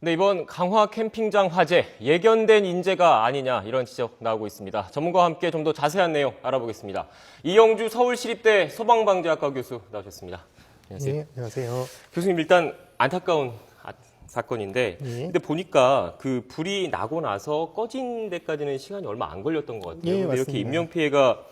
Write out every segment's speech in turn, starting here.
네, 이번 강화 캠핑장 화재, 예견된 인재가 아니냐 이런 지적 나오고 있습니다. 전문가와 함께 좀 더 자세한 내용 알아보겠습니다. 이영주 서울시립대 소방방재학과 교수 나오셨습니다. 안녕하세요. 네, 안녕하세요. 교수님, 일단 안타까운 사건인데, 근데 보니까 그 불이 나고 나서 꺼진 데까지는 시간이 얼마 안 걸렸던 것 같아요. 근데 이렇게 인명피해가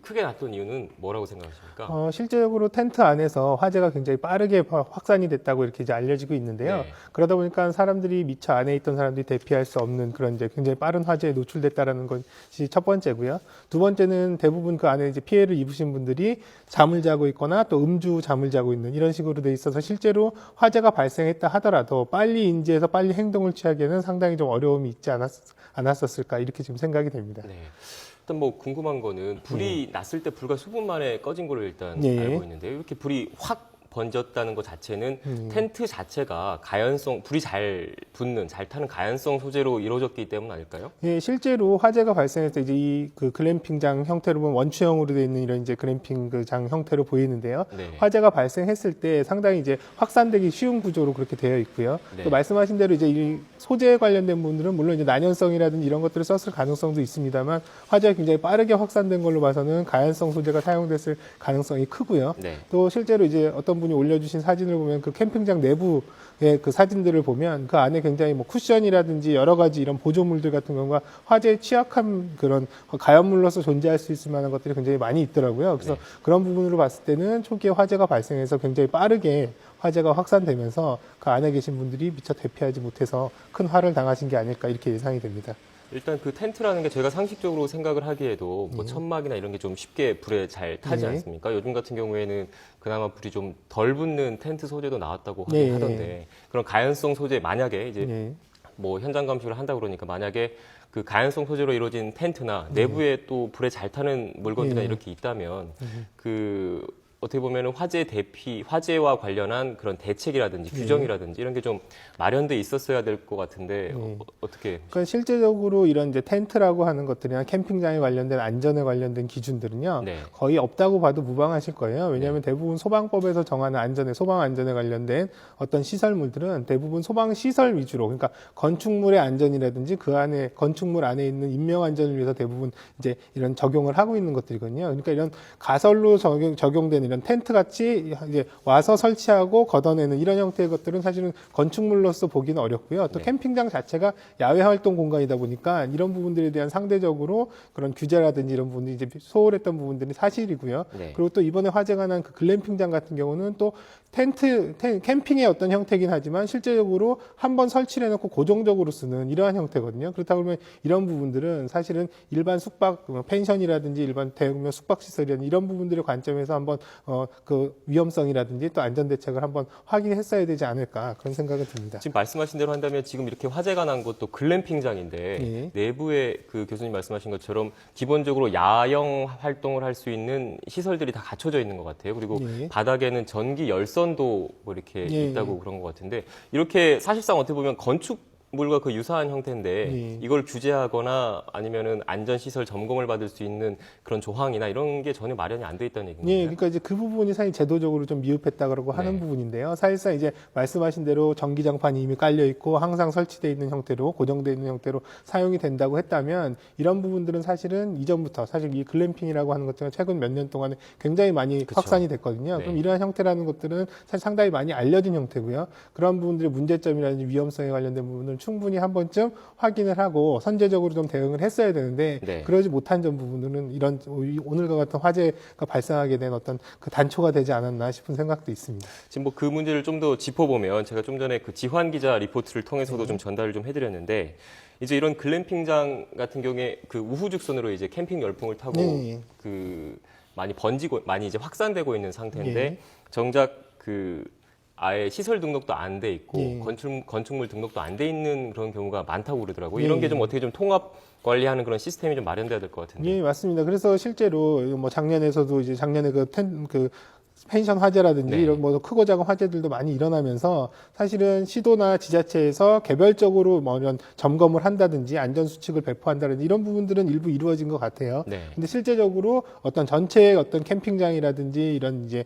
크게 났던 이유는 뭐라고 생각하십니까? 실제적으로 텐트 안에서 화재가 굉장히 빠르게 확산이 됐다고 이렇게 이제 알려지고 있는데요. 네. 그러다 보니까 사람들이 미처 안에 있던 사람들이 대피할 수 없는 그런 이제 굉장히 빠른 화재에 노출됐다라는 것이 첫 번째고요. 두 번째는 대부분 그 안에 이제 피해를 입으신 분들이 잠을 자고 있거나 또 음주 잠을 자고 있는 이런 식으로 돼 있어서 실제로 화재가 발생했다 하더라도 빨리 인지해서 빨리 행동을 취하기에는 상당히 좀 어려움이 있지 않았었을까 이렇게 지금 생각이 됩니다. 네. 일단 뭐 궁금한 거는 불이 났을 때 불과 수분 만에 꺼진 걸로 일단 알고 있는데요. 이렇게 불이 확 번졌다는 것 자체는 텐트 자체가 불이 잘 붙는, 잘 타는 가연성 소재로 이루어졌기 때문 아닐까요? 예, 실제로 화재가 발생했을 때 이제 이 그 글램핑장 형태로 보면 원추형으로 되어 있는 이런 이제 글램핑장 형태로 보이는데요. 네. 화재가 발생했을 때 상당히 이제 확산되기 쉬운 구조로 그렇게 되어 있고요. 네. 또 말씀하신 대로 이제 이 소재에 관련된 분들은 물론 이제 난연성이라든지 이런 것들을 썼을 가능성도 있습니다만 화재가 굉장히 빠르게 확산된 걸로 봐서는 가연성 소재가 사용됐을 가능성이 크고요. 네. 또 실제로 이제 어떤 분이 올려주신 사진을 보면 그 캠핑장 내부의 그 사진들을 보면 그 안에 굉장히 뭐 쿠션이라든지 여러 가지 이런 보조물들 같은 경우가 화재에 취약한 그런 가연물로서 존재할 수 있을 만한 것들이 굉장히 많이 있더라고요. 그래서 그런 부분으로 봤을 때는 초기에 화재가 발생해서 굉장히 빠르게 화재가 확산되면서 그 안에 계신 분들이 미처 대피하지 못해서 큰 화를 당하신 게 아닐까 이렇게 예상이 됩니다. 일단 그 텐트라는 게 제가 상식적으로 생각을 하기에도 뭐 천막이나 이런 게 좀 쉽게 불에 잘 타지 않습니까? 요즘 같은 경우에는 그나마 불이 좀 덜 붙는 텐트 소재도 나왔다고 하던데 그런 가연성 소재 만약에 이제 뭐 현장 감식을 한다 그러니까 만약에 그 가연성 소재로 이루어진 텐트나 내부에 또 불에 잘 타는 물건들이 이렇게 있다면 어떻게 보면 화재와 관련한 그런 대책이라든지 규정이라든지 이런 게 좀 마련돼 있었어야 될 것 같은데 어떻게? 그러니까 실제적으로 이런 이제 텐트라고 하는 것들이나 캠핑장에 관련된 안전에 관련된 기준들은요 네. 거의 없다고 봐도 무방하실 거예요. 왜냐하면 대부분 소방법에서 정하는 소방 안전에 관련된 어떤 시설물들은 대부분 소방 시설 위주로, 그러니까 건축물의 안전이라든지 그 안에 건축물 안에 있는 인명 안전을 위해서 대부분 이제 이런 적용을 하고 있는 것들이거든요. 그러니까 이런 가설로 적용된 이런 텐트 같이 이제 와서 설치하고 걷어내는 이런 형태의 것들은 사실은 건축물로서 보기는 어렵고요. 또 캠핑장 자체가 야외 활동 공간이다 보니까 이런 부분들에 대한 상대적으로 그런 규제라든지 이런 부분들이 이제 소홀했던 부분들이 사실이고요. 그리고 또 이번에 화재가 난 그 글램핑장 같은 경우는 또 캠핑의 어떤 형태긴 하지만 실제적으로 한번 설치를 해놓고 고정적으로 쓰는 이러한 형태거든요. 그렇다고 그러면 이런 부분들은 사실은 일반 숙박, 펜션이라든지 일반 대형면 숙박시설이라든지 이런 부분들의 관점에서 한번 그 위험성이라든지 또 안전 대책을 한번 확인했어야 되지 않을까 그런 생각은 듭니다. 지금 말씀하신 대로 한다면 지금 이렇게 화재가 난 곳도 글램핑장인데 내부에 그 교수님 말씀하신 것처럼 기본적으로 야영 활동을 할 수 있는 시설들이 다 갖춰져 있는 것 같아요. 그리고 바닥에는 전기 열선도 뭐 이렇게 있다고 그런 것 같은데 이렇게 사실상 어떻게 보면 건축물과 그 유사한 형태인데 이걸 규제하거나 아니면은 안전시설 점검을 받을 수 있는 그런 조항이나 이런 게 전혀 마련이 안 돼 있다는 얘기인가요? 그러니까 이제 그 부분이 사실 제도적으로 좀 미흡했다고 하는 부분인데요. 사실상 이제 말씀하신 대로 전기장판이 이미 깔려 있고 항상 설치되어 있는 형태로 고정되어 있는 형태로 사용이 된다고 했다면 이런 부분들은 사실은 이전부터 사실 이 글램핑이라고 하는 것들은 최근 몇 년 동안에 굉장히 많이 확산이 됐거든요. 그럼 이러한 형태라는 것들은 사실 상당히 많이 알려진 형태고요. 그런 부분들의 문제점이라든지 위험성에 관련된 부분을 충분히 한 번쯤 확인을 하고 선제적으로 좀 대응을 했어야 되는데 그러지 못한 점 부분들은 이런 오늘과 같은 화재가 발생하게 된 어떤 그 단초가 되지 않았나 싶은 생각도 있습니다. 지금 뭐 그 문제를 좀 더 짚어보면 제가 좀 전에 그 지환 기자 리포트를 통해서도 좀 전달을 좀 해드렸는데 이제 이런 글램핑장 같은 경우에 그 우후죽순으로 이제 캠핑 열풍을 타고 그 많이 이제 확산되고 있는 상태인데 정작 아예 시설 등록도 안 돼 있고 건축물 등록도 안 돼 있는 그런 경우가 많다고 그러더라고요. 이런 게 좀 어떻게 좀 통합 관리하는 그런 시스템이 좀 마련돼야 될 것 같은데. 맞습니다. 그래서 실제로 뭐 작년에 그 펜션 화재라든지 네. 이런 뭐 크고 작은 화재들도 많이 일어나면서 사실은 시도나 지자체에서 개별적으로 뭐 이런 점검을 한다든지 안전 수칙을 배포한다든지 이런 부분들은 일부 이루어진 것 같아요. 네. 근데 실제적으로 어떤 전체 어떤 캠핑장이라든지 이런 이제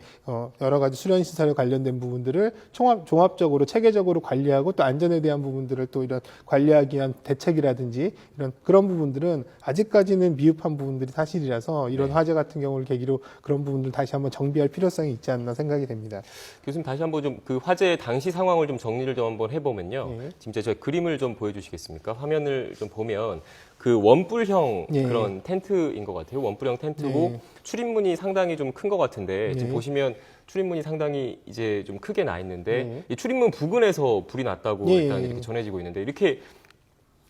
여러 가지 수련 시설에 관련된 부분들을 종합적으로 체계적으로 관리하고 또 안전에 대한 부분들을 또 이런 관리하기 위한 대책이라든지 이런 그런 부분들은 아직까지는 미흡한 부분들이 사실이라서 이런 네. 화재 같은 경우를 계기로 그런 부분들 다시 한번 정비할 필요성이 있지 않나 생각이 됩니다. 교수님 다시 한번 좀 그 화재 당시 상황을 좀 정리를 좀 한번 해보면요. 네. 지금 이제 저희 그림을 좀 보여주시겠습니까? 화면을 좀 보면 그 원뿔형 네. 그런 텐트인 것 같아요. 원뿔형 텐트고 네. 출입문이 상당히 좀 큰 것 같은데 지금 네. 보시면 출입문이 상당히 이제 좀 크게 나 있는데 네. 이 출입문 부근에서 불이 났다고 네. 일단 이렇게 전해지고 있는데 이렇게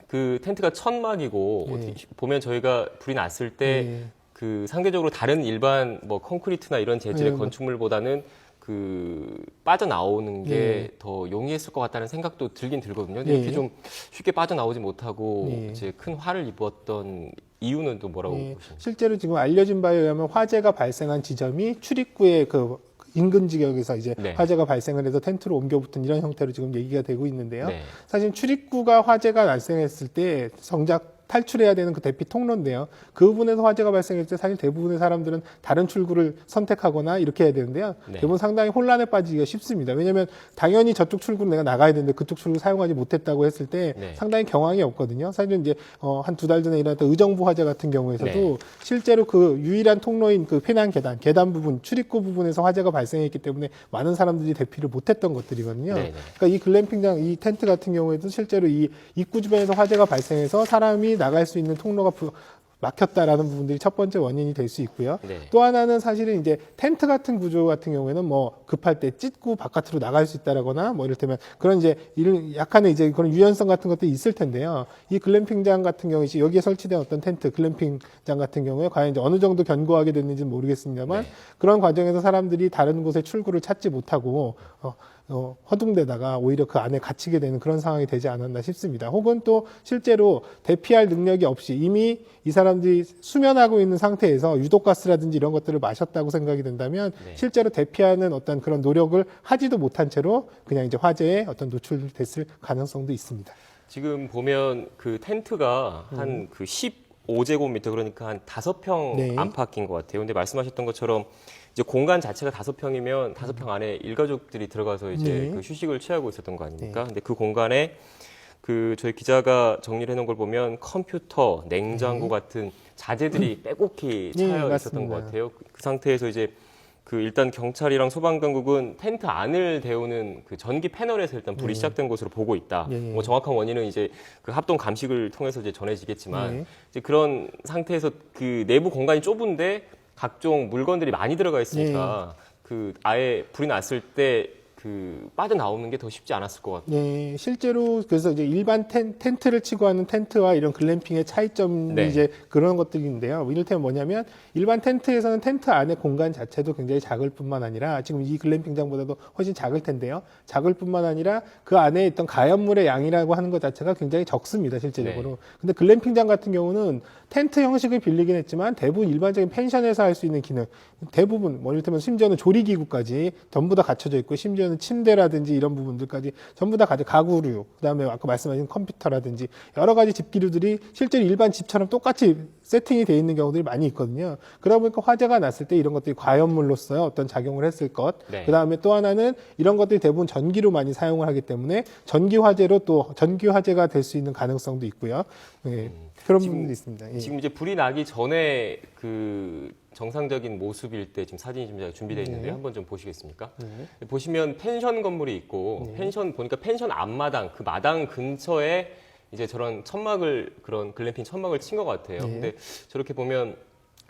그 텐트가 천막이고 네. 어떻게 보면 저희가 불이 났을 때 네. 그 상대적으로 다른 일반 뭐 콘크리트나 이런 재질의 네. 건축물보다는 그 빠져나오는 게 네. 더 용이했을 것 같다는 생각도 들긴 들거든요. 네. 이렇게 좀 쉽게 빠져나오지 못하고 네. 이제 큰 화를 입었던 이유는 또 뭐라고 네. 보십니까? 실제로 지금 알려진 바에 의하면 화재가 발생한 지점이 출입구의 그 인근 지역에서 이제 네. 화재가 발생을 해서 텐트로 옮겨붙은 이런 형태로 지금 얘기가 되고 있는데요. 네. 사실 출입구가 화재가 발생했을 때 정작 탈출해야 되는 그 대피 통로인데요. 그 부분에서 화재가 발생했을 때 사실 대부분의 사람들은 다른 출구를 선택하거나 이렇게 해야 되는데요. 네. 대부분 상당히 혼란에 빠지기가 쉽습니다. 왜냐하면 당연히 저쪽 출구를 내가 나가야 되는데 그쪽 출구 사용하지 못했다고 했을 때 네. 상당히 경황이 없거든요. 사실은 이제 한 두 달 전에 일어났던 의정부 화재 같은 경우에서도 네. 실제로 그 유일한 통로인 그 피난 계단 부분, 출입구 부분에서 화재가 발생했기 때문에 많은 사람들이 대피를 못했던 것들이거든요. 네, 네. 그러니까 이 글램핑장, 이 텐트 같은 경우에도 실제로 이 입구 주변에서 화재가 발생해서 사람이 나갈 수 있는 통로가 막혔다라는 부분들이 첫 번째 원인이 될 수 있고요. 네. 또 하나는 사실은 이제 텐트 같은 구조 같은 경우에는 뭐 급할 때 찢고 바깥으로 나갈 수 있다라거나 뭐 이를테면 그런 이제 약간의 이제 그런 유연성 같은 것도 있을 텐데요. 이 글램핑장 같은 경우에 여기에 설치된 어떤 텐트, 글램핑장 같은 경우에 과연 이제 어느 정도 견고하게 됐는지는 모르겠습니다만 네. 그런 과정에서 사람들이 다른 곳에 출구를 찾지 못하고 허둥대다가 오히려 그 안에 갇히게 되는 그런 상황이 되지 않았나 싶습니다. 혹은 또 실제로 대피할 능력이 없이 이미 이 사람들이 수면하고 있는 상태에서 유독가스라든지 이런 것들을 마셨다고 생각이 된다면 네. 실제로 대피하는 어떤 그런 노력을 하지도 못한 채로 그냥 이제 화재에 어떤 노출됐을 가능성도 있습니다. 지금 보면 그 텐트가 한 그 15제곱미터 그러니까 한 5평 네. 안팎인 것 같아요. 근데 말씀하셨던 것처럼 이제 공간 자체가 5평이면 5평 안에 일가족들이 들어가서 이제 네. 그 휴식을 취하고 있었던 거 아닙니까? 근데 그 공간에 그 저희 기자가 정리를 해놓은 걸 보면 컴퓨터, 냉장고 같은 자재들이 빼곡히 네, 차여 있었던 맞습니다. 것 같아요. 그 상태에서 이제 그 일단 경찰이랑 소방당국은 텐트 안을 데우는 그 전기 패널에서 일단 불이 시작된 것으로 보고 있다. 네. 뭐 정확한 원인은 이제 그 합동 감식을 통해서 이제 전해지겠지만 네. 이제 그런 상태에서 그 내부 공간이 좁은데 각종 물건들이 많이 들어가 있으니까 그 아예 불이 났을 때 그 빠져나오는 게 더 쉽지 않았을 것 같아요. 네, 실제로 그래서 이제 일반 텐트를 치고 하는 텐트와 이런 글램핑의 차이점이 네. 이제 그런 것들인데요. 이를테면 뭐냐면 일반 텐트에서는 텐트 안의 공간 자체도 굉장히 작을 뿐만 아니라 지금 이 글램핑장보다도 훨씬 작을 텐데요. 작을 뿐만 아니라 그 안에 있던 가연물의 양이라고 하는 것 자체가 굉장히 적습니다, 실제적으로. 네. 근데 글램핑장 같은 경우는 텐트 형식을 빌리긴 했지만 대부분 일반적인 펜션에서 할 수 있는 기능, 대부분 뭐 이를테면 심지어는 조리기구까지 전부 다 갖춰져 있고 심지어는 침대라든지 이런 부분들까지 전부 다 가구류, 그다음에 아까 말씀하신 컴퓨터라든지 여러 가지 집기류들이 실제로 일반 집처럼 똑같이 세팅이 되어 있는 경우들이 많이 있거든요. 그러다 보니까 화재가 났을 때 이런 것들이 과연물로서 어떤 작용을 했을 것. 네. 그다음에 또 하나는 이런 것들이 대부분 전기로 많이 사용을 하기 때문에 전기 화재로 또 전기 화재가 될 수 있는 가능성도 있고요. 네, 그런 부분도 있습니다. 예. 지금 이제 불이 나기 전에 그 정상적인 모습일 때 지금 사진이 좀 준비되어 있는데요. 한번 좀 보시겠습니까? 보시면 펜션 건물이 있고 펜션 보니까 펜션 앞마당 그 마당 근처에 이제 저런 천막을 그런 글램핑 천막을 친 것 같아요. 근데 저렇게 보면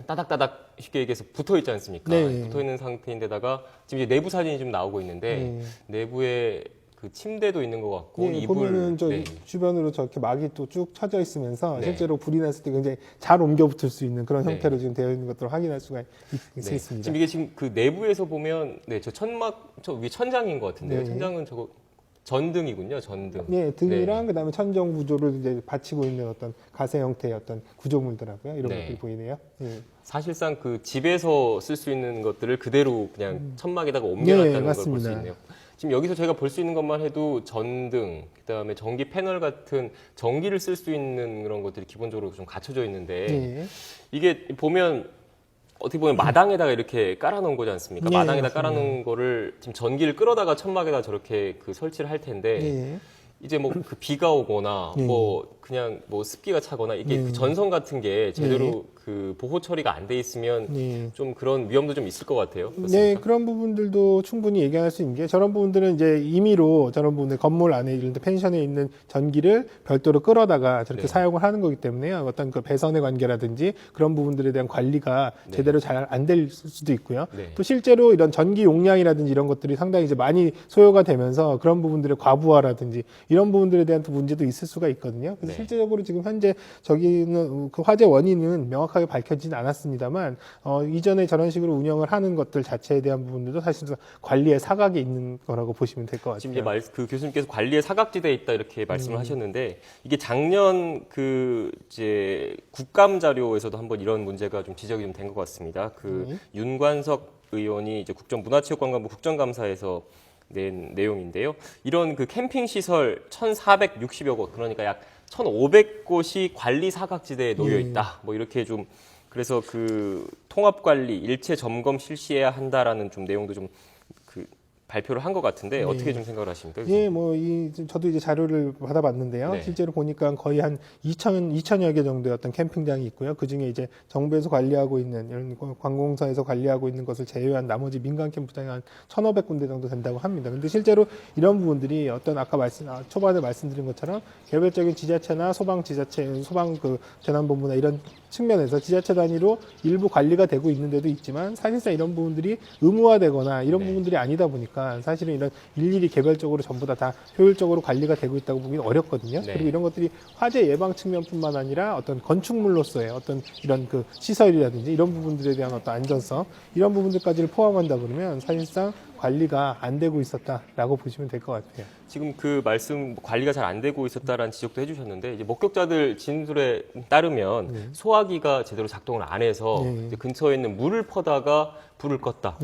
따닥따닥 쉽게 얘기해서 붙어 있지 않습니까? 네. 붙어 있는 상태인데다가 지금 이제 내부 사진이 좀 나오고 있는데 내부에 그 침대도 있는 것 같고 예, 이불 보면은 저 네. 주변으로 저렇게 막이 또 쭉 쳐져 있으면서 네. 실제로 불이 났을 때 굉장히 잘 옮겨 붙을 수 있는 그런 네. 형태로 지금 되어 있는 것들을 확인할 수가 네. 있습니다. 지금 이게 지금 그 내부에서 보면 저 천막 저 위에 천장인 것 같은데요. 네. 천장은 저거 전등이군요, 전등. 네, 등이랑 그다음에 천정 구조를 이제 받치고 있는 어떤 가세 형태의 어떤 구조물더라고요. 이런 네. 것들이 보이네요. 네. 사실상 그 집에서 쓸 수 있는 것들을 그대로 그냥 천막에다가 옮겨놨다는 걸 볼 수 맞습니다. 있네요. 지금 여기서 저희가 볼 수 있는 것만 해도 전등, 그다음에 전기 패널 같은 전기를 쓸 수 있는 그런 것들이 기본적으로 좀 갖춰져 있는데 네. 이게 보면 어떻게 보면 마당에다가 이렇게 깔아놓은 거지 않습니까? 네, 마당에다 맞습니다. 깔아놓은 거를 지금 전기를 끌어다가 천막에다 저렇게 그 설치를 할 텐데 네. 이제 뭐 그 비가 오거나 네. 뭐 그냥 뭐 습기가 차거나 이게 네. 그 전선 같은 게 제대로 네. 그 보호 처리가 안 돼 있으면 네. 좀 그런 위험도 좀 있을 것 같아요. 네, 그렇습니까? 그런 부분들도 충분히 얘기할 수 있는 게 저런 부분들은 이제 임의로 저런 부분들 건물 안에 이런 데 펜션에 있는 전기를 별도로 끌어다가 저렇게 네. 사용을 하는 거기 때문에요. 어떤 그 배선의 관계라든지 그런 부분들에 대한 관리가 네. 제대로 잘 안 될 수도 있고요. 네. 또 실제로 이런 전기 용량이라든지 이런 것들이 상당히 이제 많이 소요가 되면서 그런 부분들의 과부하라든지 이런 부분들에 대한 또 문제도 있을 수가 있거든요. 그래서 네. 실제적으로 지금 현재 저기는 그 화재 원인은 명확하게 밝혀지진 않았습니다만 이전에 저런 식으로 운영을 하는 것들 자체에 대한 부분들도 사실상 관리의 사각에 있는 거라고 보시면 될 것 같아요. 지금 이제 그 교수님께서 관리의 사각지대에 있다 이렇게 말씀을 하셨는데 이게 작년 그 이제 국감 자료에서도 한번 이런 문제가 좀 지적이 좀 된 것 같습니다. 그 윤관석 의원이 이제 국정문화체육관광부 국정감사에서 낸 내용인데요. 이런 그 캠핑 시설 1,460여 곳, 그러니까 약 1,500곳이 관리 사각지대에 놓여 있다. 뭐 이렇게 좀 그래서 그 통합 관리 일체 점검 실시해야 한다라는 좀 내용도 좀 그 발표를 한 것 같은데 어떻게 좀 생각을 하십니까? 예, 저도 이제 자료를 받아봤는데요. 네. 실제로 보니까 거의 한 2천여 개 정도의 어떤 캠핑장이 있고요. 그 중에 이제 정부에서 관리하고 있는, 이런 관공서에서 관리하고 있는 것을 제외한 나머지 민간 캠프장이 한 1,500군데 정도 된다고 합니다. 근데 실제로 이런 부분들이 어떤 아까 초반에 말씀드린 것처럼 개별적인 지자체나 소방 그 재난본부나 이런 측면에서 지자체 단위로 일부 관리가 되고 있는 데도 있지만 사실상 이런 부분들이 의무화되거나 이런 네. 부분들이 아니다 보니까 사실은 이런 일일이 개별적으로 전부 다 효율적으로 관리가 되고 있다고 보기는 어렵거든요. 네. 그리고 이런 것들이 화재 예방 측면뿐만 아니라 어떤 건축물로서의 어떤 이런 그 시설이라든지 이런 부분들에 대한 어떤 안전성 이런 부분들까지를 포함한다 그러면 사실상 관리가 안 되고 있었다라고 보시면 될 것 같아요. 지금 그 말씀 관리가 잘 안 되고 있었다라는 지적도 해주셨는데 이제 목격자들 진술에 따르면 소화기가 제대로 작동을 안 해서 이제 근처에 있는 물을 퍼다가 불을 껐다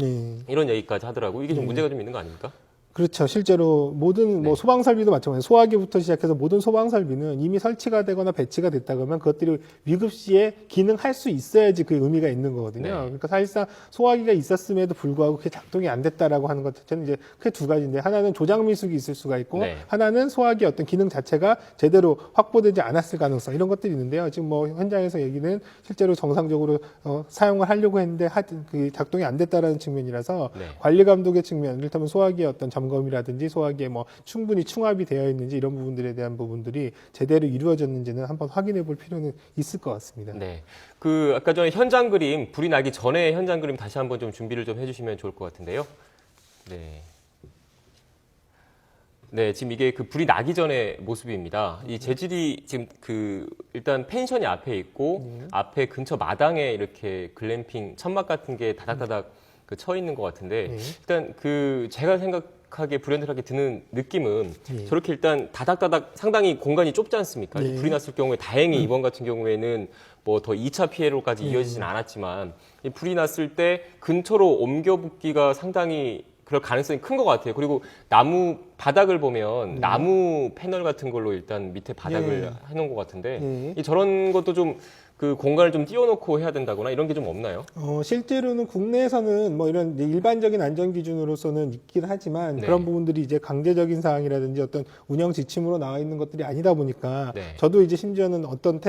이런 얘기까지 하더라고요. 이게 좀 문제가 좀 있는 거 아닙니까? 그렇죠. 실제로 모든 뭐 소방 설비도 마찬가지예요. 소화기부터 시작해서 모든 소방 설비는 이미 설치가 되거나 배치가 됐다 그러면 그것들이 위급 시에 기능할 수 있어야지 그 의미가 있는 거거든요. 네. 그러니까 사실상 소화기가 있었음에도 불구하고 그게 작동이 안 됐다라고 하는 것 자체는 이제 크게 두 가지인데 하나는 조작 미숙이 있을 수가 있고 네. 하나는 소화기의 어떤 기능 자체가 제대로 확보되지 않았을 가능성 이런 것들이 있는데요. 지금 뭐 현장에서 얘기는 실제로 정상적으로 사용을 하려고 했는데 그 작동이 안 됐다라는 측면이라서 네. 관리 감독의 측면, 이를테면 소화기의 어떤 점검이라든지 소화기에 뭐 충분히 충압이 되어 있는지 이런 부분들에 대한 부분들이 제대로 이루어졌는지는 한번 확인해 볼 필요는 있을 것 같습니다. 네. 그 아까 전에 현장 그림 불이 나기 전에 현장 그림 다시 한번 좀 준비를 좀 해주시면 좋을 것 같은데요. 네. 네, 지금 이게 그 불이 나기 전의 모습입니다. 이 재질이 지금 그 일단 펜션이 앞에 있고 앞에 근처 마당에 이렇게 글램핑 천막 같은 게 다닥다닥 그 쳐 있는 것 같은데 일단 그 제가 생각하기에 불현듯하게 드는 느낌은 저렇게 일단 다닥다닥 상당히 공간이 좁지 않습니까? 불이 났을 경우에 다행히 이번 같은 경우에는 뭐 더 2차 피해로까지 이어지진 않았지만 이 불이 났을 때 근처로 옮겨 붙기가 상당히 그럴 가능성이 큰 것 같아요. 그리고 나무 바닥을 보면 나무 패널 같은 걸로 일단 밑에 바닥을 해놓은 것 같은데 이 저런 것도 좀 그 공간을 좀 띄워놓고 해야 된다거나 이런 게 좀 없나요? 실제로는 국내에서는 뭐 이런 이제 일반적인 안전 기준으로서는 있긴 하지만 네. 그런 부분들이 이제 강제적인 사항이라든지 어떤 운영 지침으로 나와 있는 것들이 아니다 보니까 네. 저도 이제 심지어는 어떤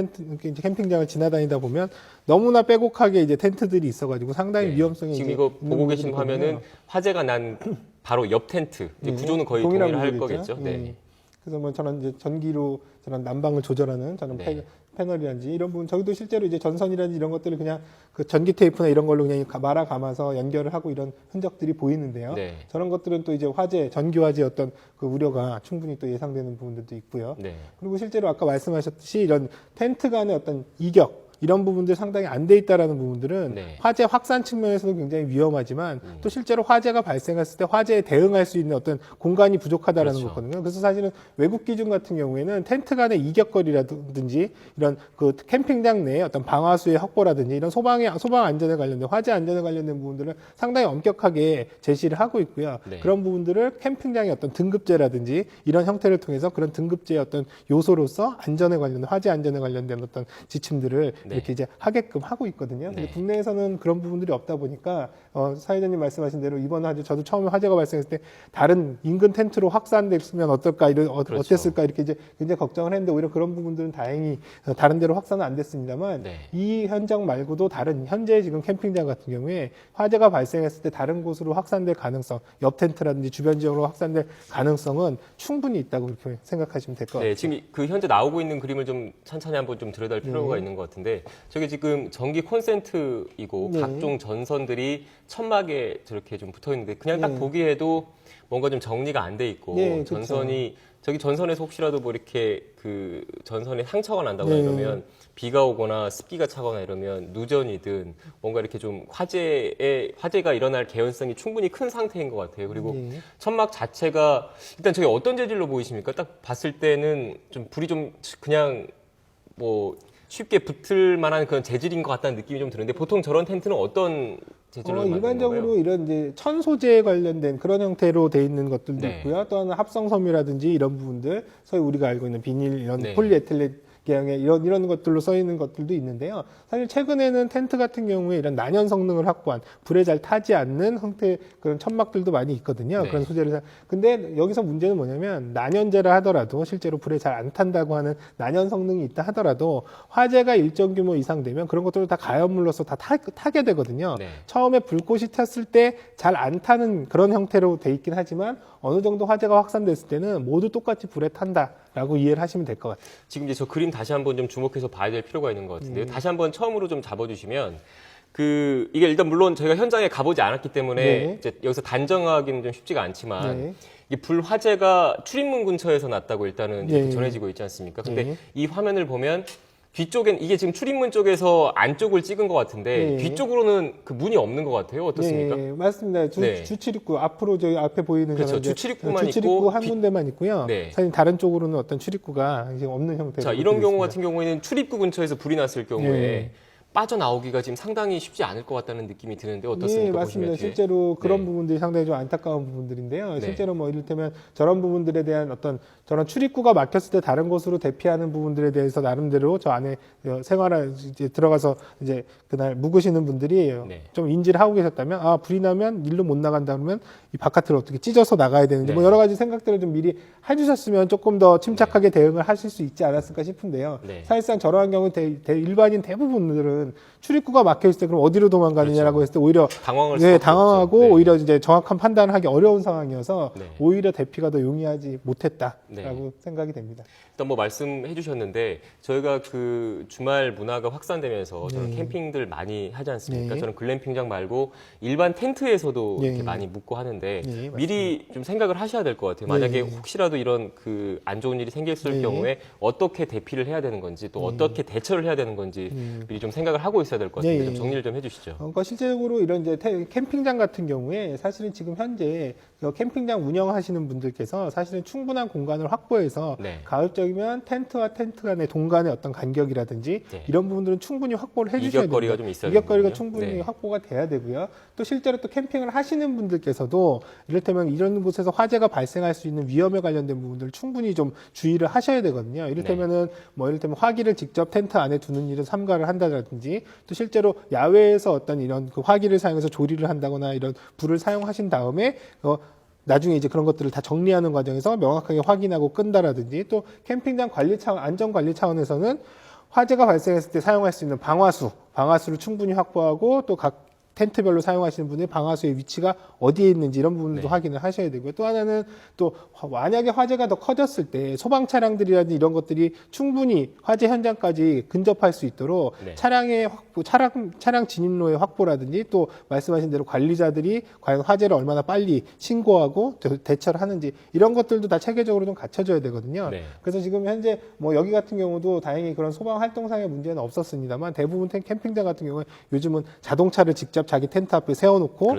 이제 캠핑장을 지나다니다 보면 너무나 빼곡하게 이제 텐트들이 있어가지고 상당히 네. 위험성이 지금 이제 이거 있는 보고 계신 부분들이 화면은 있거든요. 화재가 난 바로 옆 텐트. 이제 구조는 거의 동일한 동일할 구조겠죠. 거겠죠. 네. 그래서 뭐 저런 이제 전기로 저런 난방을 조절하는 저런 네. 패널이라든지 이런 부분 저기도 실제로 이제 전선이라든지 이런 것들을 그냥 그 전기 테이프나 이런 걸로 그냥 말아 감아서 연결을 하고 이런 흔적들이 보이는데요. 네. 저런 것들은 또 이제 전기 화재 어떤 그 우려가 충분히 또 예상되는 부분들도 있고요. 네. 그리고 실제로 아까 말씀하셨듯이 이런 텐트 간의 어떤 이격 이런 부분들 상당히 안 돼 있다라는 부분들은 네. 화재 확산 측면에서도 굉장히 위험하지만 또 실제로 화재가 발생했을 때 화재에 대응할 수 있는 어떤 공간이 부족하다라는 그렇죠. 거거든요. 그래서 사실은 외국 기준 같은 경우에는 텐트 간의 이격거리라든지 이런 그 캠핑장 내에 어떤 방화수의 확보라든지 이런 소방 안전에 관련된 화재 안전에 관련된 부분들을 상당히 엄격하게 제시를 하고 있고요. 네. 그런 부분들을 캠핑장의 어떤 등급제라든지 이런 형태를 통해서 그런 등급제의 어떤 요소로서 안전에 관련된 화재 안전에 관련된 어떤 지침들을 네. 이렇게 이제 하게끔 하고 있거든요. 근데 네. 국내에서는 그런 부분들이 없다 보니까 사회자님 말씀하신 대로 이번 화재 저도 처음에 화재가 발생했을 때 다른 인근 텐트로 확산됐으면 어떨까 이런 그렇죠. 어땠을까 이렇게 이제 굉장히 걱정을 했는데 오히려 그런 부분들은 다행히 다른 데로 확산은 안 됐습니다만 네. 이 현장 말고도 다른 현재 지금 캠핑장 같은 경우에 화재가 발생했을 때 다른 곳으로 확산될 가능성, 옆 텐트라든지 주변 지역으로 확산될 가능성은 충분히 있다고 그렇게 생각하시면 될 것 같아요. 네, 지금 그 현재 나오고 있는 그림을 좀 천천히 한번 좀 들여다볼 필요가 있는 것 같은데 저게 지금 전기 콘센트이고 네. 각종 전선들이 천막에 저렇게 좀 붙어 있는데 그냥 딱 네. 보기에도 뭔가 좀 정리가 안 돼 있고 네, 그렇죠. 전선이 저기 전선에서 혹시라도 뭐 이렇게 그 전선에 상처가 난다거나 네. 이러면 비가 오거나 습기가 차거나 이러면 누전이든 뭔가 이렇게 좀 화재가 일어날 개연성이 충분히 큰 상태인 것 같아요. 그리고 네. 천막 자체가 일단 저게 어떤 재질로 보이십니까? 딱 봤을 때는 좀 불이 좀 그냥 뭐 쉽게 붙을 만한 그런 재질인 것 같다는 느낌이 좀 드는데 보통 저런 텐트는 어떤 재질로 만드는 일반적으로 건가요? 이런 이제 천 소재에 관련된 그런 형태로 돼 있는 것들도 네. 있고요. 또 하나 합성 섬유라든지 이런 부분들, 소위 우리가 알고 있는 비닐 이런 네. 폴리에틸렌 계양의 이런 것들로 써 있는 것들도 있는데요. 사실 최근에는 텐트 같은 경우에 이런 난연 성능을 확보한 불에 잘 타지 않는 형태 그런 천막들도 많이 있거든요. 네. 그런 소재를. 근데 여기서 문제는 뭐냐면 난연제라 하더라도 실제로 불에 잘 안 탄다고 하는 난연 성능이 있다 하더라도 화재가 일정 규모 이상 되면 그런 것들을 다 가연물로서 다 타게 되거든요. 네. 처음에 불꽃이 탔을 때 잘 안 타는 그런 형태로 돼 있긴 하지만 어느 정도 화재가 확산됐을 때는 모두 똑같이 불에 탄다라고 이해를 하시면 될 것 같아요. 지금 이제 저 그림 다시 한번 좀 주목해서 봐야 될 필요가 있는 것 같은데요. 다시 한번 처음으로 좀 잡아주시면 이게 일단 물론 저희가 현장에 가보지 않았기 때문에 네. 이제 여기서 단정하기는 좀 쉽지가 않지만 네. 이게 불 화재가 출입문 근처에서 났다고 일단은 이렇게 네. 전해지고 있지 않습니까? 근데 네. 이 화면을 보면 뒤쪽엔 이게 지금 출입문 쪽에서 안쪽을 찍은 것 같은데 네. 뒤쪽으로는 그 문이 없는 것 같아요. 어떻습니까? 네, 맞습니다. 네. 주출입구 앞으로 저기 앞에 보이는 그렇죠. 거는 이제 주출입구만 주출입구 있고 한 군데만 있고요. 네. 사실 다른 쪽으로는 어떤 출입구가 지금 없는 형태로. 자, 이런 경우 있습니다. 같은 경우에는 출입구 근처에서 불이 났을 경우에 네. 빠져나오기가 지금 상당히 쉽지 않을 것 같다는 느낌이 드는데 어떻습니까? 네, 맞습니다. 보시면 뒤에? 실제로 그런 네. 부분들이 상당히 좀 안타까운 부분들인데요. 네. 실제로 뭐 이를테면 저런 부분들에 대한 어떤 저런 출입구가 막혔을 때 다른 곳으로 대피하는 부분들에 대해서 나름대로 저 안에 생활을 이제 들어가서 이제 그날 묵으시는 분들이 네. 좀 인지를 하고 계셨다면 아 불이 나면 일로 못 나간다 그러면 이 바깥으로 어떻게 찢어서 나가야 되는지 뭐 네. 여러 가지 생각들을 좀 미리 해주셨으면 조금 더 침착하게 대응을 하실 수 있지 않았을까 싶은데요. 네. 사실상 저러한 경우 일반인 대부분들은 출입구가 막혀 있을 때 그럼 어디로 도망가느냐라고 했을 때 오히려 당황할 네, 수밖에 당황하고 없죠. 네. 오히려 이제 정확한 판단을 하기 어려운 상황이어서 네. 오히려 대피가 더 용이하지 못했다라고 네. 생각이 됩니다. 일단 뭐 말씀해 주셨는데 저희가 그 주말 문화가 확산되면서 저는 네. 캠핑들 많이 하지 않습니까? 네. 저는 글램핑장 말고 일반 텐트에서도 네. 이렇게 많이 묵고 하는데 네, 미리 좀 생각을 하셔야 될 것 같아요. 만약에 네. 혹시라도 이런 그 안 좋은 일이 생겼을 네. 경우에 어떻게 대피를 해야 되는 건지 또 어떻게 대처를 해야 되는 건지 미리 좀 생각을 하고 있어야 될 것 같은데 네. 좀 정리를 좀 해주시죠. 그러니까 실제적으로 이런 이제 캠핑장 같은 경우에 사실은 지금 현재 캠핑장 운영하시는 분들께서 사실은 충분한 공간을 확보해서 네. 가급적이면 텐트와 텐트 간의 동간의 어떤 간격이라든지 네. 이런 부분들은 충분히 확보를 해주셔야 이격거리가 됩니다. 좀 있어야 이격거리가 되는군요. 충분히 네. 확보가 돼야 되고요. 또 실제로 또 캠핑을 하시는 분들께서도 이를테면 이런 곳에서 화재가 발생할 수 있는 위험에 관련된 부분들을 충분히 좀 주의를 하셔야 되거든요. 이를테면은 뭐 이를테면 화기를 직접 텐트 안에 두는 일을 삼가를 한다든지 또 실제로 야외에서 어떤 이런 그 화기를 사용해서 조리를 한다거나 이런 불을 사용하신 다음에 나중에 이제 그런 것들을 다 정리하는 과정에서 명확하게 확인하고 끈다라든지 또 캠핑장 관리 차원, 안전 관리 차원에서는 화재가 발생했을 때 사용할 수 있는 방화수를 충분히 확보하고 또 각 텐트별로 사용하시는 분의 방화수의 위치가 어디에 있는지 이런 부분도 확인을 하셔야 되고요. 또 하나는 또 만약에 화재가 더 커졌을 때 소방 차량들이라든지 이런 것들이 충분히 화재 현장까지 근접할 수 있도록 차량의 확보, 차량 진입로의 확보라든지 또 말씀하신 대로 관리자들이 과연 화재를 얼마나 빨리 신고하고 대처를 하는지 이런 것들도 다 체계적으로 좀 갖춰져야 되거든요. 그래서 지금 현재 뭐 여기 같은 경우도 다행히 그런 소방 활동상의 문제는 없었습니다만 대부분 캠핑장 같은 경우에 요즘은 자동차를 직접 자기 텐트 앞에 세워놓고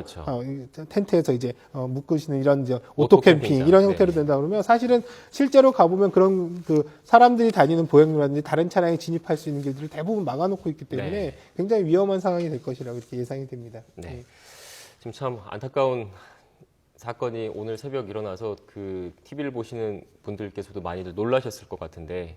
텐트에서 이제 묵으시는 이런 이제 오토 캠핑 이런 형태로 된다 그러면 사실은 실제로 가보면 그런 그 사람들이 다니는 보행로라든지 다른 차량이 진입할 수 있는 길들을 대부분 막아놓고 있기 때문에 굉장히 위험한 상황이 될 것이라고 이렇게 예상이 됩니다. 지금 참 안타까운 사건이 오늘 새벽 일어나서 그 TV를 보시는 분들께서도 많이들 놀라셨을 것 같은데.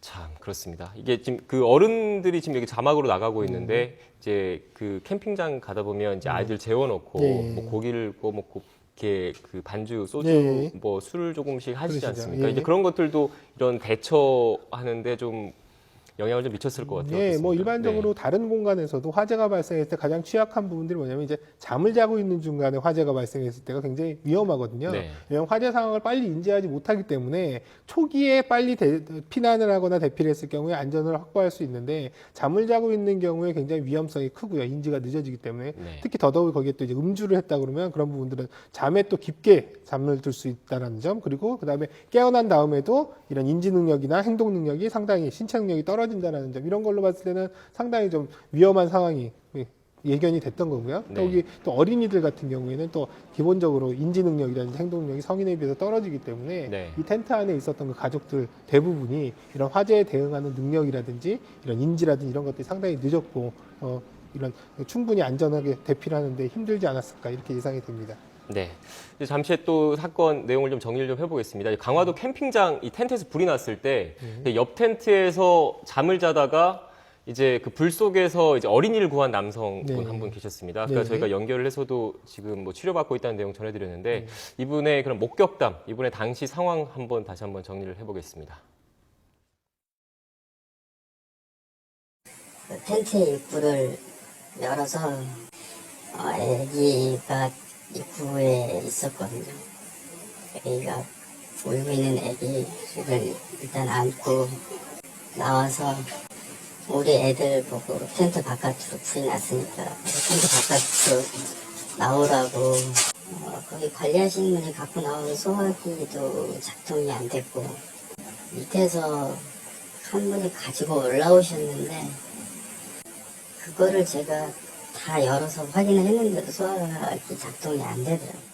참 그렇습니다. 이게 지금 그 어른들이 지금 여기 자막으로 나가고 있는데 이제 그 캠핑장 가다 보면 이제 아이들 재워놓고 뭐 고기를 구워 먹고 이렇게 그 반주 소주 뭐 술을 조금씩 하시지 않습니까? 이제 그런 것들도 이런 대처하는데 좀 영향을 좀 미쳤을 것 같아요. 네, 뭐 일반적으로 다른 공간에서도 화재가 발생했을 때 가장 취약한 부분들이 뭐냐면 이제 잠을 자고 있는 중간에 화재가 발생했을 때가 굉장히 위험하거든요. 왜냐하면 화재 상황을 빨리 인지하지 못하기 때문에 초기에 빨리 피난을 하거나 대피를 했을 경우에 안전을 확보할 수 있는데 잠을 자고 있는 경우에 굉장히 위험성이 크고요. 인지가 늦어지기 때문에 특히 더더욱 거기에 또 이제 음주를 했다 그러면 그런 부분들은 잠에 또 깊게 잠을 들 수 있다는 점 그리고 그다음에 깨어난 다음에도 이런 인지 능력이나 행동 능력이 상당히 신체 능력이 떨어진다는 점 이런 걸로 봤을 때는 상당히 좀 위험한 상황이 예견이 됐던 거고요. 또 여기 또 어린이들 같은 경우에는 또 기본적으로 인지 능력이라든지 행동 능력이 성인에 비해서 떨어지기 때문에 이 텐트 안에 있었던 그 가족들 대부분이 이런 화재에 대응하는 능력이라든지 이런 인지라든지 이런 것들이 상당히 늦었고 이런 충분히 안전하게 대피를 하는데 힘들지 않았을까 이렇게 예상이 됩니다. 네. 이제 잠시 또 사건 내용을 좀 정리를 좀 해보겠습니다. 강화도 캠핑장 이 텐트에서 불이 났을 때 옆 텐트에서 잠을 자다가 이제 그 불 속에서 이제 어린이를 구한 남성분 한 분 계셨습니다. 아까 저희가 연결을 해서도 지금 뭐 치료받고 있다는 내용 전해드렸는데 이분의 그런 목격담, 이분의 당시 상황 다시 한번 정리를 해보겠습니다. 그 텐트 입구를 열어서 아기가 입구에 있었거든요. 애기가 울고 있는 애기를 일단 안고 나와서 우리 애들 보고 텐트 바깥으로 불이 났으니까 텐트 바깥으로 나오라고 거기 관리하시는 분이 갖고 나오는 소화기도 작동이 안 됐고 밑에서 한 분이 가지고 올라오셨는데 그거를 제가 다 열어서 확인을 했는데도 소화기 작동이 안 되더라고요.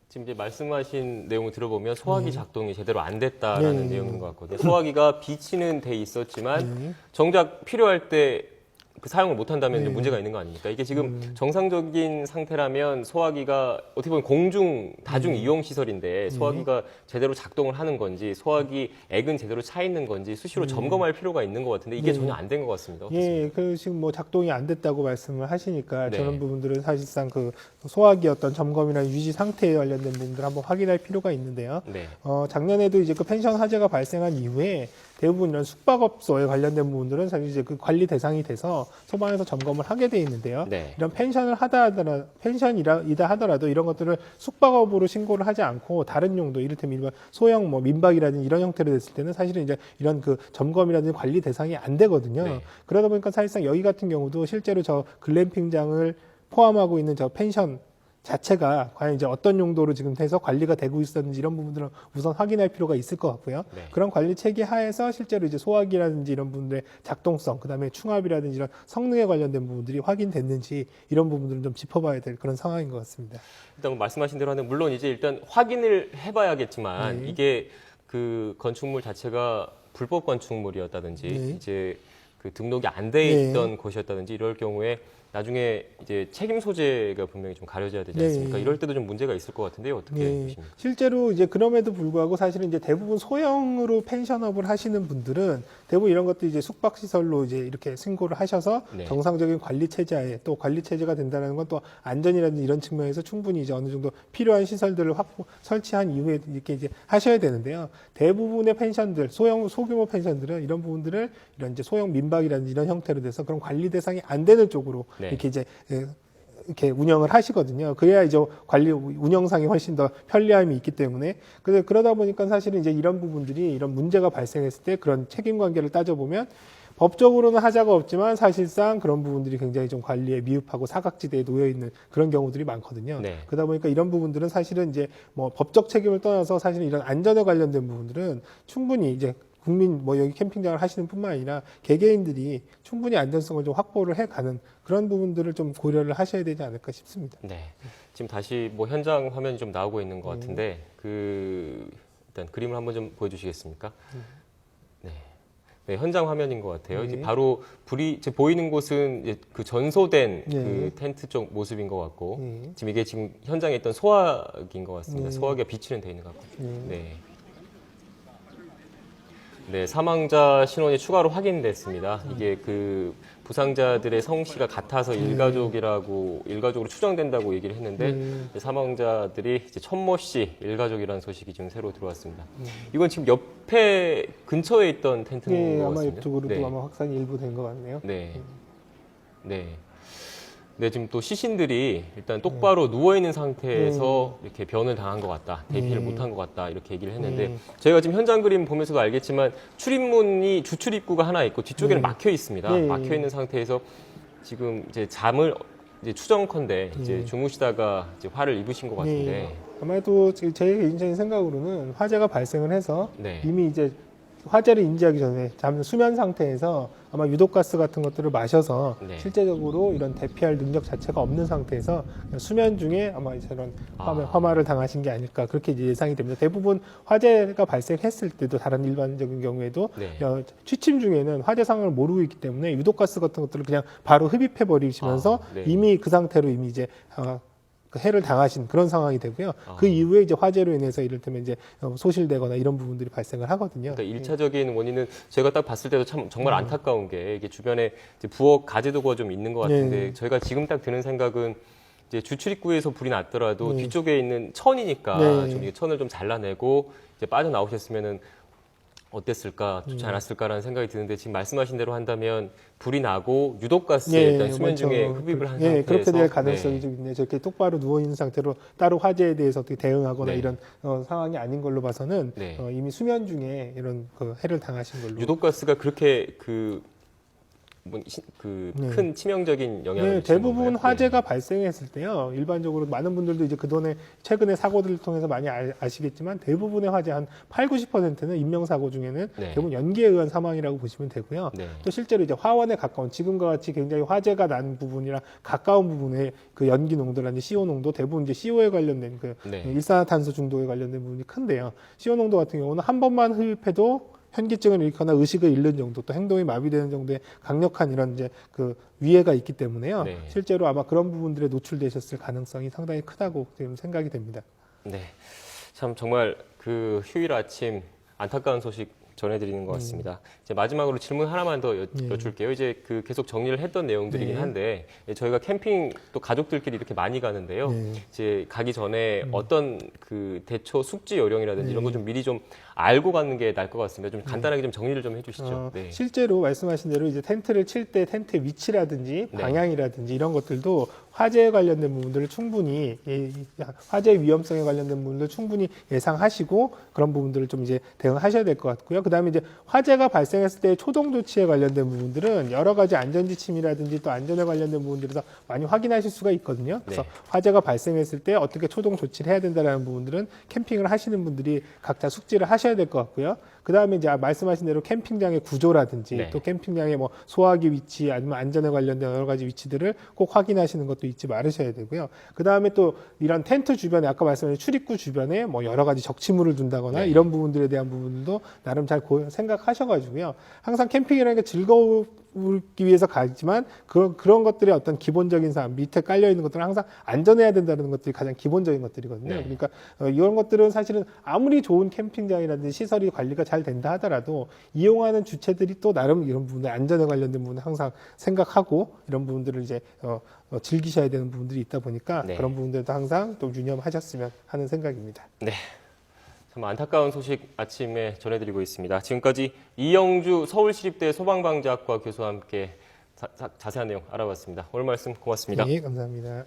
지금 이제 말씀하신 내용을 들어보면 소화기 작동이 제대로 안 됐다라는 내용인 것 같거든요. 소화기가 비치는 돼 있었지만 정작 필요할 때 그 사용을 못한다면 이제 문제가 있는 거 아닙니까? 이게 지금 정상적인 상태라면 소화기가 어떻게 보면 공중 다중 이용 시설인데 소화기가 제대로 작동을 하는 건지 소화기 액은 제대로 차 있는 건지 수시로 점검할 필요가 있는 것 같은데 이게 전혀 안 된 것 같습니다. 어떻습니까? 그 지금 뭐 작동이 안 됐다고 말씀을 하시니까 저런 부분들은 사실상 그 소화기 어떤 점검이나 유지 상태에 관련된 부분들 한번 확인할 필요가 있는데요. 작년에도 이제 그 펜션 화재가 발생한 이후에 대부분 이런 숙박업소에 관련된 부분들은 사실 이제 그 관리 대상이 돼서 소방에서 점검을 하게 돼 있는데요. 이런 펜션이다 하더라도 이런 것들을 숙박업으로 신고를 하지 않고 다른 용도, 이를테면 일반 소형 뭐 민박이라든지 이런 형태로 됐을 때는 사실은 이제 이런 그 점검이라든지 관리 대상이 안 되거든요. 그러다 보니까 사실상 여기 같은 경우도 실제로 저 글램핑장을 포함하고 있는 저 펜션 자체가 과연 이제 어떤 용도로 지금 해서 관리가 되고 있었는지 이런 부분들은 우선 확인할 필요가 있을 것 같고요. 그런 관리 체계 하에서 실제로 이제 소화기라든지 이런 부분들의 작동성, 그다음에 충압이라든지 이런 성능에 관련된 부분들이 확인됐는지 이런 부분들은 좀 짚어봐야 될 그런 상황인 것 같습니다. 일단 말씀하신 대로 하는 물론 이제 일단 확인을 해봐야겠지만 이게 그 건축물 자체가 불법 건축물이었다든지 이제 그 등록이 안 돼 있던 곳이었다든지 이럴 경우에 나중에 이제 책임 소재가 분명히 좀 가려져야 되지 네. 않습니까? 이럴 때도 좀 문제가 있을 것 같은데요. 어떻게 네. 보십니까? 실제로 이제 그럼에도 불구하고 사실은 이제 대부분 소형으로 펜션업을 하시는 분들은 대부분 이런 것도 이제 숙박시설로 이제 이렇게 신고를 하셔서 네. 정상적인 관리 체제에 또 관리 체제가 된다는 건 또 안전이라든지 이런 측면에서 충분히 이제 어느 정도 필요한 시설들을 설치한 이후에 이렇게 이제 하셔야 되는데요. 대부분의 펜션들, 소규모 펜션들은 이런 부분들을 이런 이제 소형 민박이라든지 이런 형태로 돼서 그런 관리 대상이 안 되는 쪽으로 네. 이렇게 이제 이렇게 운영을 하시거든요. 그래야 이제 관리 운영상이 훨씬 더 편리함이 있기 때문에 그러다 보니까 사실은 이제 이런 부분들이 이런 문제가 발생했을 때 그런 책임 관계를 따져보면 법적으로는 하자가 없지만 사실상 그런 부분들이 굉장히 좀 관리에 미흡하고 사각지대에 놓여 있는 그런 경우들이 많거든요. 네. 그러다 보니까 이런 부분들은 사실은 이제 뭐 법적 책임을 떠나서 사실은 이런 안전에 관련된 부분들은 충분히 이제 국민 뭐 여기 캠핑장을 하시는 뿐만 아니라 개개인들이 충분히 안전성을 좀 확보를 해가는 그런 부분들을 좀 고려를 하셔야 되지 않을까 싶습니다. 네. 지금 다시 뭐 현장 화면이 좀 나오고 있는 것 같은데 일단 그림을 한번 좀 보여주시겠습니까? 네. 네, 현장 화면인 것 같아요. 네. 이제 바로 불이 지금 보이는 곳은 이제 그 전소된 네. 그 텐트 쪽 모습인 것 같고 네. 지금 이게 지금 현장에 있던 소화기인 것 같습니다. 네. 소화기가 비치는 돼 있는 것 같거든요. 네. 네. 네, 사망자 신원이 추가로 확인됐습니다. 이게 그 부상자들의 성씨가 같아서 일가족으로 추정된다고 얘기를 했는데 이제 사망자들이 이제 천모 씨 일가족이라는 소식이 지금 새로 들어왔습니다. 이건 지금 옆에 근처에 있던 텐트인 네, 것 아마 같습니다. 이쪽으로도 네. 아마 확산이 일부 된 것 같네요. 네. 네. 네, 지금 또 시신들이 일단 똑바로 누워있는 상태에서 이렇게 변을 당한 것 같다. 대피를 못한 것 같다. 이렇게 얘기를 했는데 저희가 지금 현장 그림 보면서도 알겠지만 출입문이 주출 입구가 하나 있고 뒤쪽에는 막혀 있습니다. 네. 막혀 있는 상태에서 지금 이제 잠을 이제 추정컨대 이제 주무시다가 이제 화를 입으신 것 같은데. 네. 아마도 제 개인적인 생각으로는 화재가 발생을 해서 네. 이미 이제 화재를 인지하기 전에 수면 상태에서 아마 유독가스 같은 것들을 마셔서 네. 실제적으로 이런 대피할 능력 자체가 없는 상태에서 그냥 수면 중에 아마 이런 화마를 당하신 게 아닐까 그렇게 이제 예상이 됩니다. 대부분 화재가 발생했을 때도 다른 일반적인 경우에도 네. 취침 중에는 화재 상황을 모르고 있기 때문에 유독가스 같은 것들을 그냥 바로 흡입해 버리시면서 네. 이미 그 상태로 이미 이제 그 해를 당하신 그런 상황이 되고요. 그 이후에 이제 화재로 인해서 이를테면 이제 소실되거나 이런 부분들이 발생을 하거든요. 그러니까 1차적인 원인은 제가 딱 봤을 때도 참 정말 안타까운 게 이게 주변에 이제 부엌 가재도가 좀 있는 것 같은데 네. 저희가 지금 딱 드는 생각은 이제 주출입구에서 불이 났더라도 네. 뒤쪽에 있는 천이니까 네. 좀 이 천을 좀 잘라내고 이제 빠져나오셨으면은 어땠을까, 좋지 않았을까라는 생각이 드는데 지금 말씀하신 대로 한다면 불이 나고 유독가스에 일단 수면 중에 흡입을 한 상태에서 그렇게 될 가능성이 좀 있네요. 저렇게 똑바로 누워 있는 상태로 따로 화재에 대해서 어떻게 대응하거나 네. 이런 상황이 아닌 걸로 봐서는 네. 이미 수면 중에 이런 그 해를 당하신 걸로. 유독가스가 그렇게 큰 치명적인 영향을 네, 미치는 대부분 건가요? 화재가 발생했을 때요. 일반적으로 많은 분들도 이제 최근에 사고들을 통해서 많이 아시겠지만 대부분의 화재 한 80~90%는 인명사고 중에는 네. 대부분 연기에 의한 사망이라고 보시면 되고요. 네. 또 실제로 이제 화원에 가까운 지금과 같이 굉장히 화재가 난 부분이랑 가까운 부분에 그 연기 농도라든지 CO 농도 대부분 이제 CO에 관련된 네. 일산화탄소 중독에 관련된 부분이 큰데요. CO 농도 같은 경우는 한 번만 흡입해도 현기증을 일으키거나 의식을 잃는 정도, 또 행동이 마비되는 정도의 강력한 이런 이제 그 위해가 있기 때문에요. 네. 실제로 아마 그런 부분들에 노출되셨을 가능성이 상당히 크다고 지금 생각이 됩니다. 네, 참 정말 그 휴일 아침 안타까운 소식 전해드리는 것 같습니다. 이제 마지막으로 질문 하나만 더 여쭐게요. 이제 그 계속 정리를 했던 내용들이긴 네. 한데 저희가 캠핑 또 가족들끼리 이렇게 많이 가는데요. 네. 이제 가기 전에 어떤 그 대처 숙지 요령이라든지 이런 거 좀 미리 좀 알고 가는 게 나을 것 같습니다. 좀 간단하게 좀 정리를 좀 해주시죠. 네. 실제로 말씀하신 대로 이제 텐트를 칠 때 텐트 위치라든지 네. 방향이라든지 이런 것들도 화재에 관련된 부분들을 충분히 화재 위험성에 관련된 부분들을 충분히 예상하시고 그런 부분들을 좀 이제 대응하셔야 될 것 같고요. 그다음에 이제 화재가 발생했을 때 초동 조치에 관련된 부분들은 여러 가지 안전지침이라든지 또 안전에 관련된 부분들에서 많이 확인하실 수가 있거든요. 그래서 네. 화재가 발생했을 때 어떻게 초동 조치를 해야 된다는 부분들은 캠핑을 하시는 분들이 각자 숙지를 하셔야 될 것 같고요. 그 다음에 이제 말씀하신 대로 캠핑장의 구조라든지 네. 또 캠핑장의 뭐 소화기 위치 아니면 안전에 관련된 여러 가지 위치들을 꼭 확인하시는 것도 잊지 말으셔야 되고요. 그 다음에 또 이런 텐트 주변에 아까 말씀하신 출입구 주변에 뭐 여러 가지 적치물을 둔다거나 네. 이런 부분들에 대한 부분도 나름 잘 생각하셔가지고요. 항상 캠핑이라는 게 머물기 위해서 가지만 그런 것들의 어떤 기본적인 사항 밑에 깔려 있는 것들은 항상 안전해야 된다는 것들이 가장 기본적인 것들이거든요. 네. 그러니까 이런 것들은 사실은 아무리 좋은 캠핑장이라든지 시설이 관리가 잘 된다 하더라도 이용하는 주체들이 또 나름 이런 부분들 안전에 관련된 부분을 항상 생각하고 이런 부분들을 이제 즐기셔야 되는 부분들이 있다 보니까 네. 그런 부분들도 항상 또 유념하셨으면 하는 생각입니다. 네. 참 안타까운 소식 아침에 전해드리고 있습니다. 지금까지 이영주 서울시립대 소방방재학과 교수와 함께 자세한 내용 알아봤습니다. 오늘 말씀 고맙습니다. 네, 감사합니다.